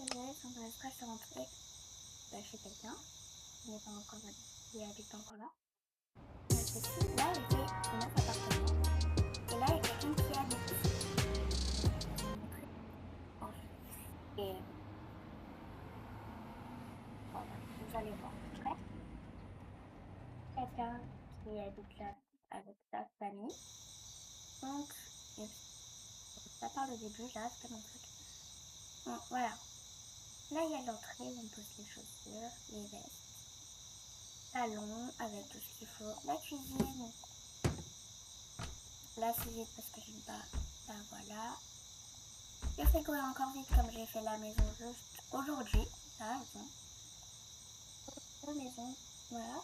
projet, sans que je suis rentrée chez quelqu'un qui n'est pas encore qui habite encore là. Là, j'ai fait 9 appartements. Et là, il y a quelqu'un qui habite. Je vais vous montrer. Et voilà, vous allez voir. Prêt? Quelqu'un qui habite là avec sa famille. Donc, ça part le début, là, c'est pas mon truc. Bon, voilà. Là, il y a l'entrée où on pose les chaussures, les vestes, salon avec tout ce qu'il faut, la cuisine. Là, c'est vide parce que j'aime pas. Là, voilà. Le frigo est encore vide comme j'ai fait la maison juste aujourd'hui. Là, bon. La maison, voilà.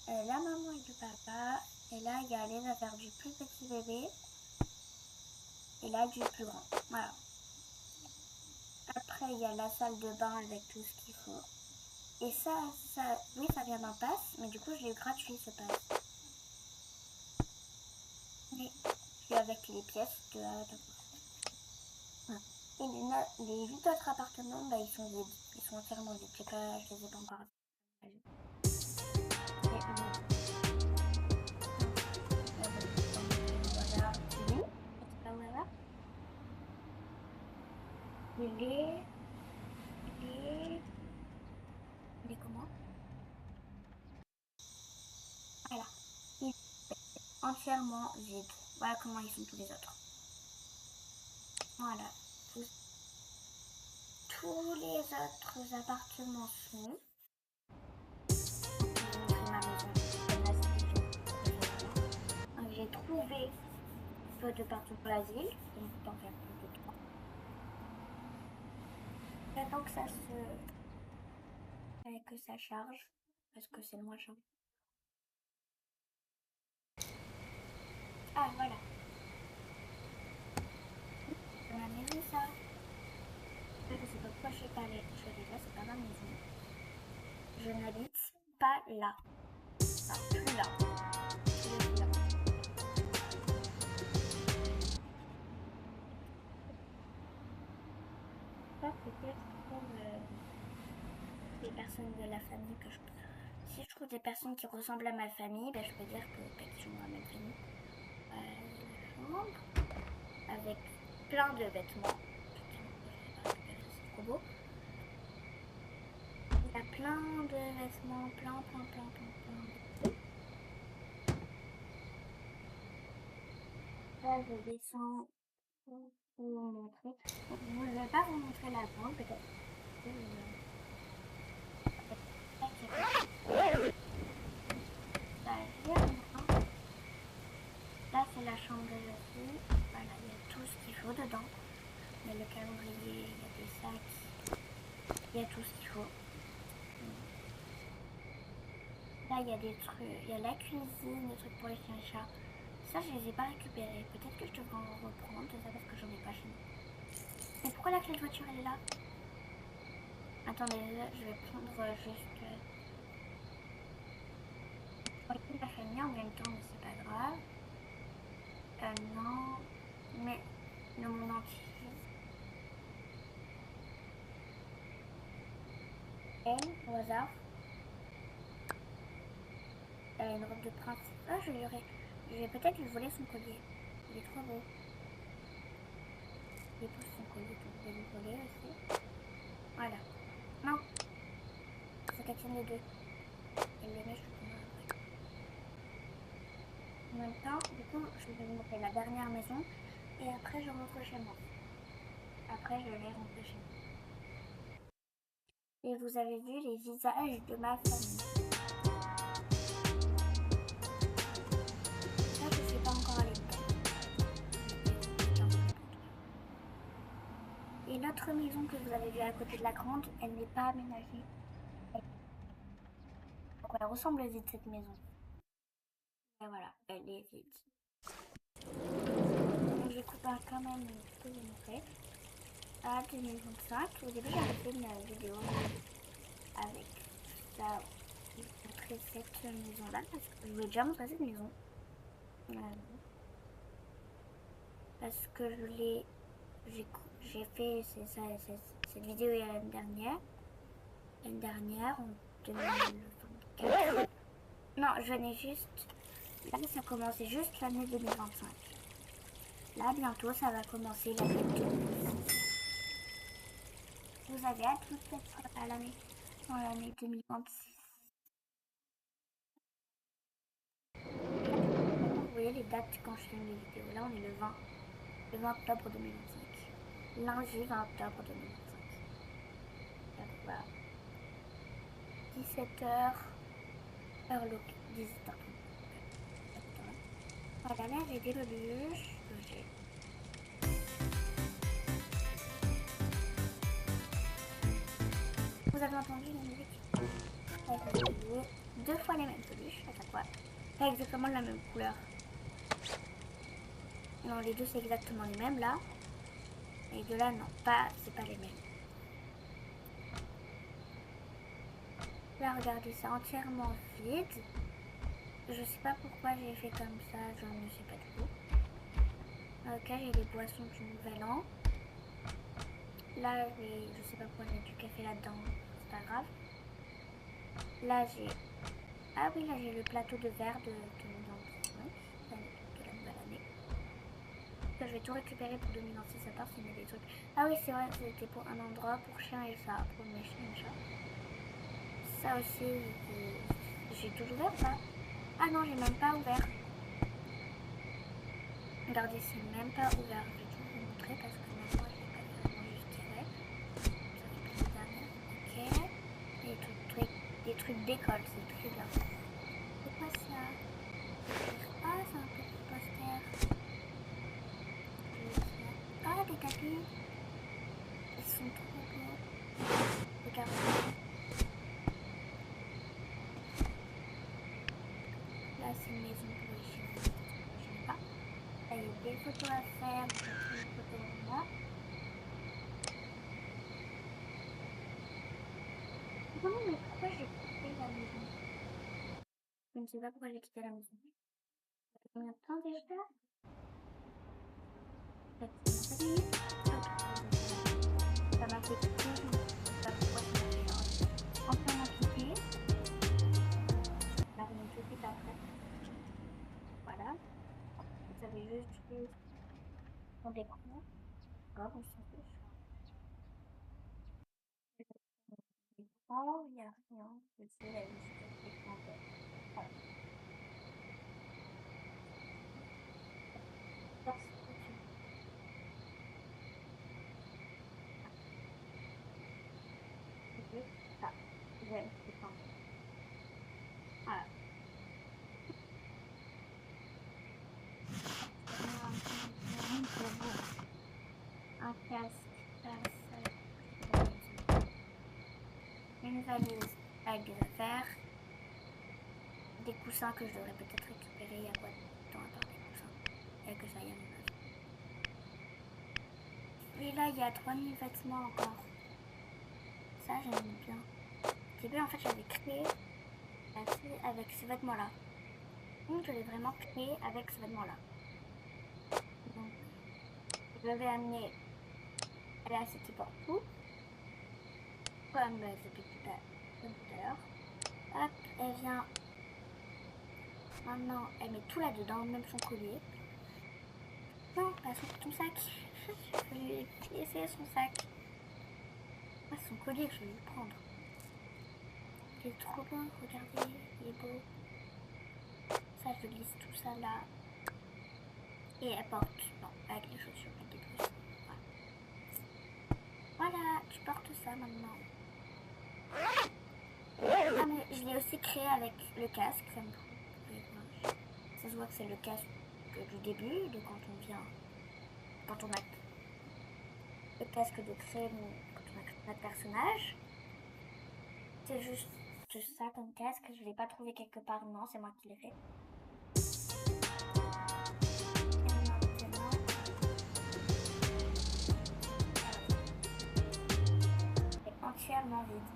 La maman et le papa. Et là, il y a les affaires du plus petit bébé. Et là, du plus grand. Voilà. Après, il y a la salle de bain avec tout ce qu'il faut. Et ça, oui, ça vient d'un pass, mais du coup, je l'ai eu gratuit ce pass. Mais je suis avec les pièces de A à Z. Voilà. Et les 8 autres appartements, bah, ils sont vides. Ils sont entièrement vides. Je les ai pas encore vus. Voilà. Oui, c'est pas voilà. Il est, il est, il est comment? Voilà. Il est entièrement vide. Voilà comment ils sont tous les autres. Voilà. Tous les autres appartements sont. Je vais vous montrer ma maison. Là, donc, j'ai trouvé peu de partout pour l'asile. Donc, d'en faire plus de 3. J'attends que ça charge. Parce que c'est le moins cher. Ah, voilà. C'est ma maison, ça. Je sais pas pourquoi je suis pas allée. Je suis allée là, c'est pas ma maison. Je n'habite pas là. Enfin, plus là. Je suis là. Ça, c'est peut-être pour des personnes de la famille que je peux. Si je trouve des personnes qui ressemblent à ma famille, ben, je peux dire que qui ont la même famille. La chambre avec plein de vêtements. Putain, pourquoi je l'ai pas récupéré, c'est trop beau. Il y a plein de vêtements, plein. Là, je descends pour vous montrer. Je ne vais pas vous montrer la chambre, peut-être. Là, c'est la chambre de la fille. Voilà, il y a tout ce qu'il faut dedans. Il y a le calendrier, il y a des sacs, il y a tout ce qu'il faut. Là, il y a des trucs, il y a la cuisine, des trucs pour les chiens et chats. Ça, je les ai pas récupérés. Peut-être que je devrais en reprendre, ça parce que j'en ai pas chez moi. Mais pourquoi la clé de voiture, elle est là? Attendez, je vais prendre juste la famille en même temps, mais c'est pas grave. Non, mais le monde entier. Elle, au hasard. Elle a une robe de prince. Ah, je vais peut-être lui voler son collier. Il est trop beau. Il pousse son collier, donc je vais lui voler aussi. Voilà. Non, faut qu'elle tienne les deux. Elle les met, je le prendrai après. En même temps, du coup, je vais vous montrer la dernière maison. Et après, je rentre chez moi. Après, je vais rentrer chez moi. Et vous avez vu les visages de ma famille. Ça, je sais pas encore aller dedans. Et l'autre maison que vous avez vue à côté de la grande, elle n'est pas aménagée. Donc, elle ressemble vite cette maison. Et voilà, elle est vide. Donc, j'écoute quand même ce que vous montrez. À 2025, au début, j'avais fait une vidéo avec ça. Je vous montrer cette maison-là parce que je voulais déjà montrer cette maison. Parce que j'ai fait cette vidéo est l'année dernière. L'année dernière, en 2024. Non, je n'ai juste... Là, ça commençait juste l'année 2025. Là, bientôt, ça va commencer l'année 2026. Vous avez hâte peut-être à l'année, dans l'année 2026. Vous voyez les dates quand je filme les vidéos. Là, on est le 20 octobre 2025. Lundi 20 octobre 2025. Donc voilà. 17h, heure locale. 17h30. Voilà, là j'ai des peluches. Vous avez entendu la musique? J'ai deux fois les mêmes peluches à chaque fois. Pas exactement la même couleur. Non, les deux c'est exactement les mêmes là. Et de là, non, pas, c'est pas les mêmes. Là, regardez, c'est entièrement vide. Je sais pas pourquoi j'ai fait comme ça, je ne sais pas du tout. Ok, j'ai les boissons du nouvel an. Là, je sais pas pourquoi j'ai du café là-dedans, c'est pas grave. Là, j'ai... Ah oui, là, j'ai le plateau de verre de 2025, de la nouvelle année. Ça, je vais tout récupérer pour 2026, à part s'il y a des trucs. Ah oui, c'est vrai, c'était pour un endroit pour chiens et ça, pour mes chiens et chats. Ça aussi, j'ai tout ouvert ou pas? Ah non, j'ai même pas ouvert. Regardez, c'est même pas ouvert. Je vais tout vous montrer parce que même moi, je l'ai pas fait vraiment juste avec. Ça fait depuis l'année dernière. Ok. Des trucs d'école, c'est très bien. C'est quoi ça? Ah, c'est un petit poster. Ah, des tapis. Ils sont trop beaux. Regardez. Là, c'est une maison pour les chiens. Je n'ai pas. Là, il y a des photos à faire. Il y a plein de photos de moi. Non, mais pourquoi j'ai quitté la maison? Je ne sais pas pourquoi j'ai quitté la maison. Ça fait combien de temps déjà? Ça m'a fait quitter, je ne sais pas pourquoi ça m'a fait entièrement quitter. On revient tout de suite après. Voilà. Vous avez juste vu mon décor. Grave, on s'en fiche. L'écran, il n'y a rien. Je sais, il y a juste l'écran vert. Voilà. Merci, monsieur. C'est juste ça. J'aime l'écran vert. Voilà. Un casque, ça, une valise avec des affaires, des coussins que je devrais peut-être récupérer. Il y a quoi dedans à part des coussins? Il n'y a que ça, il y a mon œuf. Oui, là, il y a 3000 vêtements encore. Ça, j'aime bien. Au début, en fait, j'avais créé avec ces vêtements-là. Donc, je l'ai vraiment créé avec ce vêtement-là. Donc, je vais amener là, ce qui porte tout, comme depuis comme tout à l'heure. Hop, elle vient. Maintenant, elle met tout là-dedans, même son collier. Non, pas son sac. Je vais lui laisser son sac. Ah, son collier que je vais lui prendre. Il est trop beau, regardez, il est beau. Ça, je glisse tout ça là. Et elle porte, non, avec les chaussures, elle dépose. Voilà. Voilà, tu portes ça maintenant. Ah, mais je l'ai aussi créé avec le casque, comme vous pouvez voir. Ça se voit que c'est le casque du début, de quand on vient, quand on a le casque de créer, quand on a créé notre personnage. C'est juste ça comme casque, je l'ai pas trouvé quelque part, non, c'est moi qui l'ai fait. Et maintenant, c'est entièrement vide.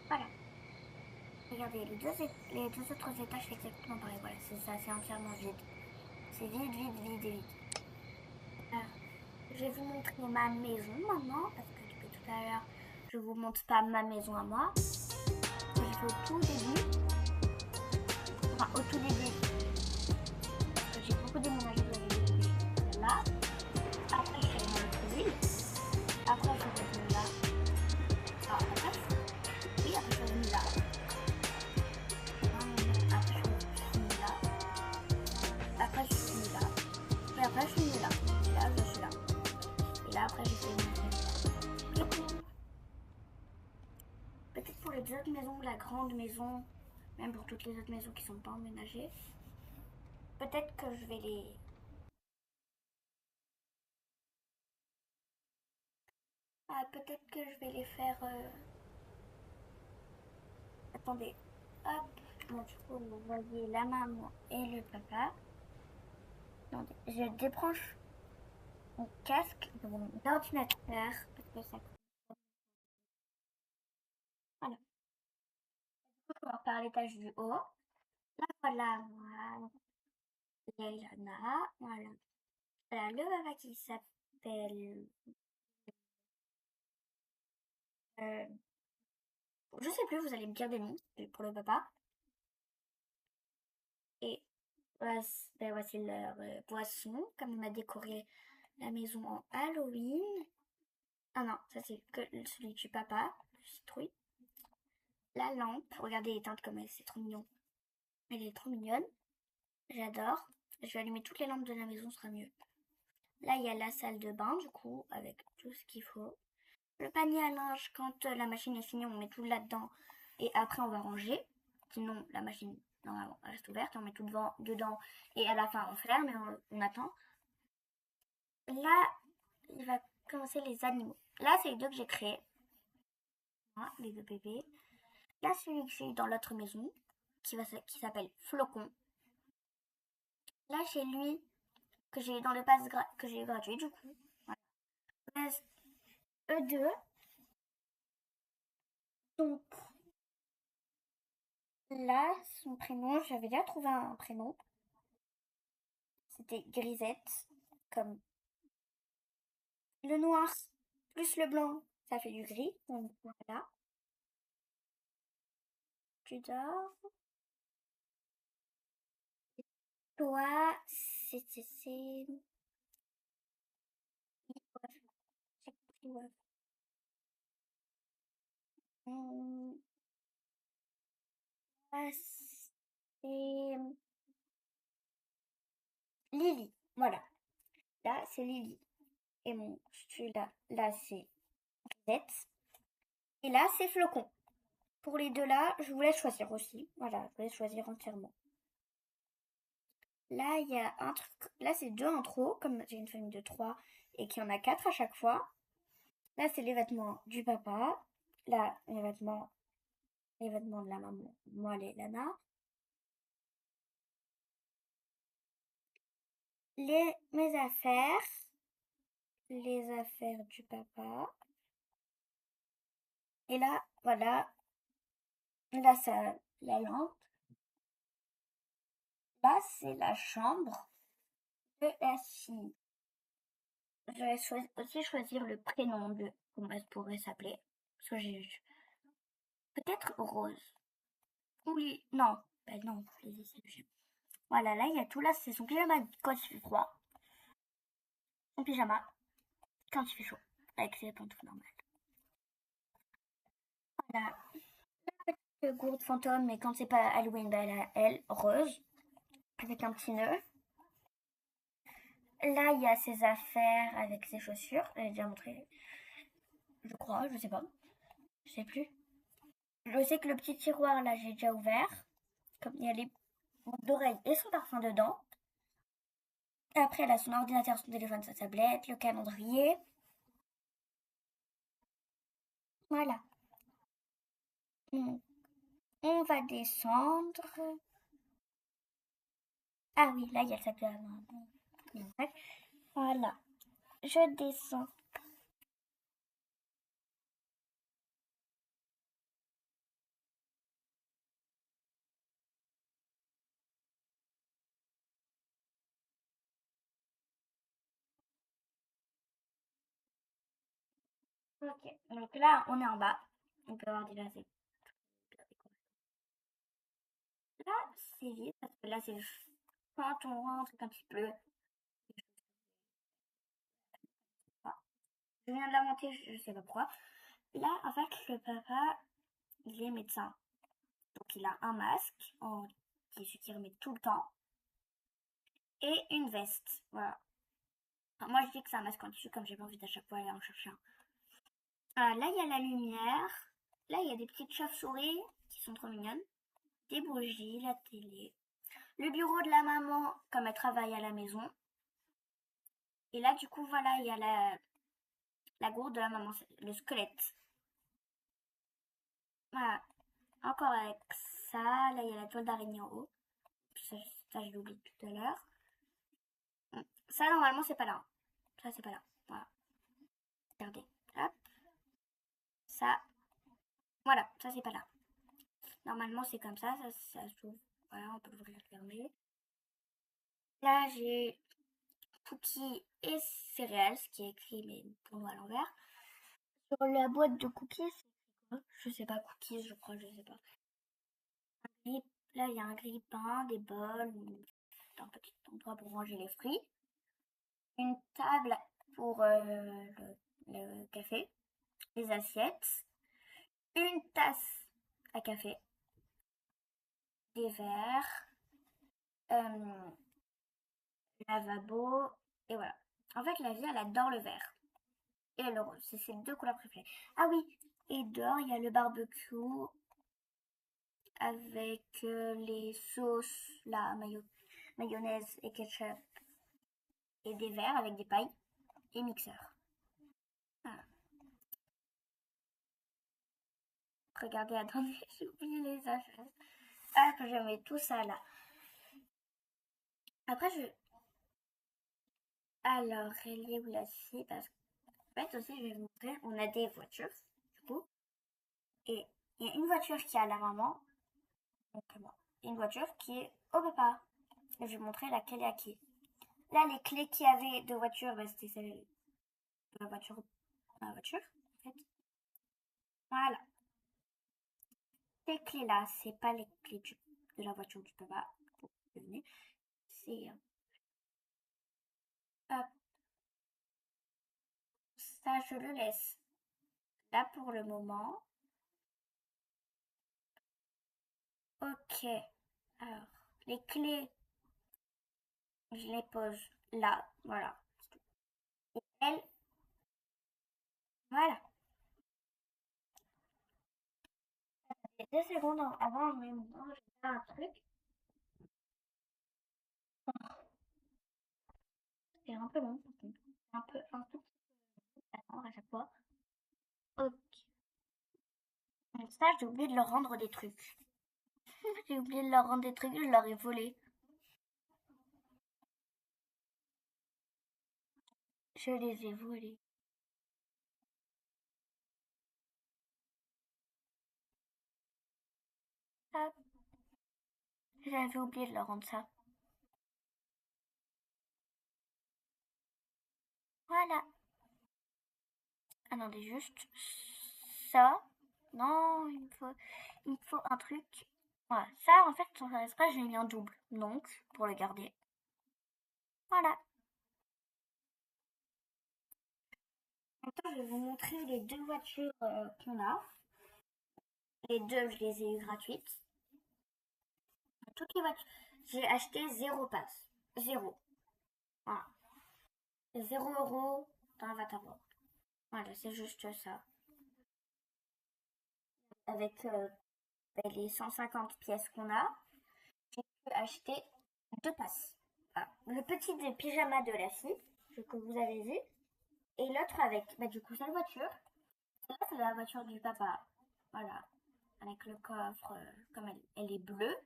Voilà. Regardez, les deux autres étages, c'est exactement pareil. Voilà, c'est ça, c'est entièrement vide. C'est vide, vide, vide et vide. Alors, je vais vous montrer ma maison maintenant, parce que depuis tout à l'heure, je vous montre pas ma maison à moi. J'ai fait au tout début. Enfin, au tout début. Parce que j'ai beaucoup déménagé de là. Après, je suis allée dans l'autre ville. Après, je suis revenue là. Ah, après, oui, après, je suis revenue là. Après, je suis revenue là. Après, je suis venue là. Et après, je suis venue là. Et là, je suis là. Et là, après, j'ai fait une maison. Peut-être pour les autres maisons, la grande maison, même pour toutes les autres maisons qui sont pas emménagées, peut-être que je vais les... Ah, peut-être que je vais les faire... Attendez. Hop. Bon, du coup, vous voyez la maman et le papa. Attendez, je débranche mon casque de mon ordinateur parce que ça... Voilà. Du coup, je vais repars à l'étage du haut. Là, voilà, moi. Leilana. Voilà. Voilà, le papa qui s'appelle... Euh, je sais plus, vous allez me dire des noms pour le papa. Et ben voici leur boisson, comme on a décoré la maison en Halloween. Ah non, ça c'est que celui du papa, le citrouille. La lampe, regardez elle est teinte comme elle, c'est trop mignon. Elle est trop mignonne, j'adore. Je vais allumer toutes les lampes de la maison, ce sera mieux. Là, il y a la salle de bain, du coup, avec tout ce qu'il faut. Le panier à linge, quand la machine est finie, on met tout là-dedans. Et après, on va ranger. Sinon, la machine, normalement, reste ouverte. On met tout dedans. Et à la fin, on ferme et on attend. Là, il va commencer les animaux. Là, c'est les deux que j'ai créés. Voilà, les deux bébés. Là, celui que j'ai eu dans l'autre maison, qui s'appelle Flocon. Là, c'est lui que j'ai eu dans le pass que j'ai eu gratuit, du coup. Voilà. Eux deux. Donc, là, son prénom, j'avais déjà trouvé un prénom. C'était Grisette, comme le noir plus le blanc, ça fait du gris. Donc voilà. Tu dors. Toi, c'est... C'est Lily. Voilà. Là, c'est Lily. Et mon celui-là, là, c'est Grisette. Et là, c'est Flocon. Pour les deux là, je vous laisse choisir aussi. Voilà, je vous laisse choisir entièrement. Là, il y a un truc. Là, c'est deux en trop, comme j'ai une famille de trois et qu'il y en a quatre à chaque fois. Là, c'est les vêtements du papa. Là, les vêtements de la maman. Moi, les Lana. Mes affaires. Les affaires du papa. Et là, voilà. Là, c'est la lampe. Là, c'est la chambre de la fille. Je vais aussi choisir le prénom de comment elle pourrait s'appeler. Parce que j'ai peut-être Rose. Ou non, ben non, voilà, là il y a tout là, c'est son pyjama quand il fait froid. Son pyjama quand il fait chaud. Avec ses pantoufles normales. Voilà. La gourde fantôme, mais quand c'est pas Halloween, ben elle a elle, rose. Avec un petit nœud. Là, il y a ses affaires avec ses chaussures. J'ai déjà montré. Je crois, je sais pas. Je sais plus. Je sais que le petit tiroir, là, j'ai déjà ouvert. Comme il y a les boucles d'oreilles et son parfum dedans. Après, elle a son ordinateur, son téléphone, sa tablette, le calendrier. Voilà. On va descendre. Ah oui, là, il y a le sac de la main. Voilà. Je descends. Ok, donc là, on est en bas. On peut voir déjà, c'est bien décoré. Là, c'est vide, parce que là, c'est quand on rentre, quand il pleut. Je viens de l'inventer, je sais pas pourquoi. Là, en fait, le papa, il est médecin. Donc, il a un masque, qui est celui qu'il remet tout le temps, et une veste. Voilà. Enfin, moi, je dis que c'est un masque en tissu, comme j'ai pas envie d'à chaque fois aller en chercher un. Là, il y a la lumière. Là, il y a des petites chauves-souris qui sont trop mignonnes. Des bougies, la télé. Le bureau de la maman, comme elle travaille à la maison. Et là, du coup, voilà, il y a la gourde de la maman, le squelette. Voilà. Encore avec ça, là, il y a la toile d'araignée en haut. Ça je l'ai oublié tout à l'heure. Ça, normalement, c'est pas là. Ça, c'est pas là. Voilà. Regardez. Hop. Ça. Voilà. Ça, c'est pas là. Normalement, c'est comme ça s'ouvre. Voilà, on peut l'ouvrir et le fermer. Là, j'ai cookies et céréales, ce qui est écrit, mais pour nous à l'envers. Sur la boîte de cookies, c'est quoi? Je sais pas, cookies, je crois, je sais pas. Là, il y a un grille-pain, des bols, un petit endroit pour ranger les fruits. Une table pour le café, les assiettes, une tasse à café, des verres, euh, lavabo, et voilà. En fait, la vie, elle adore le vert et le rose. C'est ses deux couleurs préférées. Ah oui, et dehors, il y a le barbecue avec les sauces, mayonnaise et ketchup, et des verres avec des pailles et mixeur. Voilà. Regardez, attendez, j'ai oublié les affaires. Ah, je mets tout ça là. Après, alors, elle est où la scie? Parce qu'en fait, aussi, je vais vous montrer, on a des voitures, du coup. Et il y a une voiture qui est à la maman, donc moi. Et une voiture qui est au papa. Et je vais vous montrer laquelle est à qui. Là, les clés qu'il y avait de voiture, bah, c'était celle de la voiture, en fait. Voilà. Ces clés-là, c'est pas les clés de la voiture du papa. Devinez. C'est, hop, ça, je le laisse là pour le moment. Ok. Alors, les clés, je les pose là. Voilà. Et elle, voilà. Et 2 secondes avant, en même temps, je vais faire un truc. C'est un peu long, par contre. Un tout petit peu attendre à chaque fois. Ok. Donc ça, j'ai oublié de leur rendre des trucs. J'ai oublié de leur rendre des trucs, je leur ai volé. Je les ai volés. Hop. J'avais oublié de leur rendre ça. Voilà. Attendez, juste ça. Non, il me faut un truc. Voilà. Ça, en fait, sans faire exprès, je l'ai mis en double. Donc, pour le garder. Voilà. Maintenant, je vais vous montrer les deux voitures qu'on a. Les deux, je les ai eues gratuites. Toutes les voitures. J'ai acheté 0 passe. Zéro. Voilà. 0 € dans Avatar. Voilà, c'est juste ça. Avec les 150 pièces qu'on a, j'ai pu acheter 2 passes. Voilà. Le petit des pyjamas de la fille, que vous avez vu, et l'autre avec, du coup, sa voiture. Là, c'est la voiture du papa. Voilà. Avec le coffre, comme elle est bleue,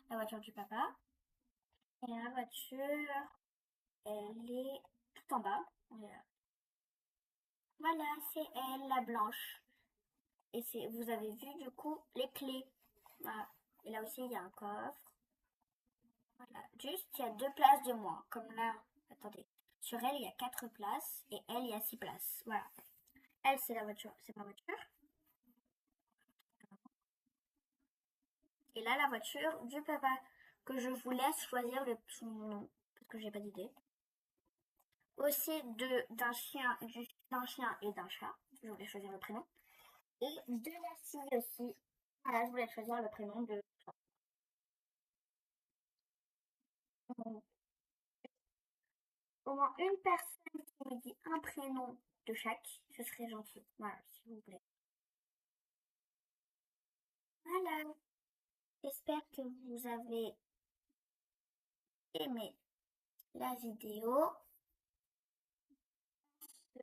la voiture du papa. Et la voiture, elle est tout en bas. Voilà, c'est elle, la blanche. Et vous avez vu du coup les clés. Voilà. Et là aussi, il y a un coffre. Voilà. Juste, il y a 2 places de moins. Comme là, attendez. Sur elle, il y a 4 places. Et elle, il y a 6 places. Voilà. Elle, c'est la voiture, c'est ma voiture. Et là, la voiture du papa, que je vous laisse choisir son nom, parce que j'ai pas d'idée. Aussi d'un chien et d'un chat. Je voulais choisir le prénom. Et de la fille aussi. Voilà, je voulais choisir le prénom de. Au moins une personne qui me dit un prénom de chaque, ce serait gentil. Voilà, s'il vous plaît. Voilà. J'espère que vous avez aimé la vidéo. Je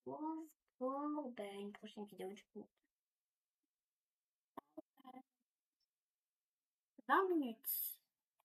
vous retrouve pour une prochaine vidéo du coup. 20 minutes.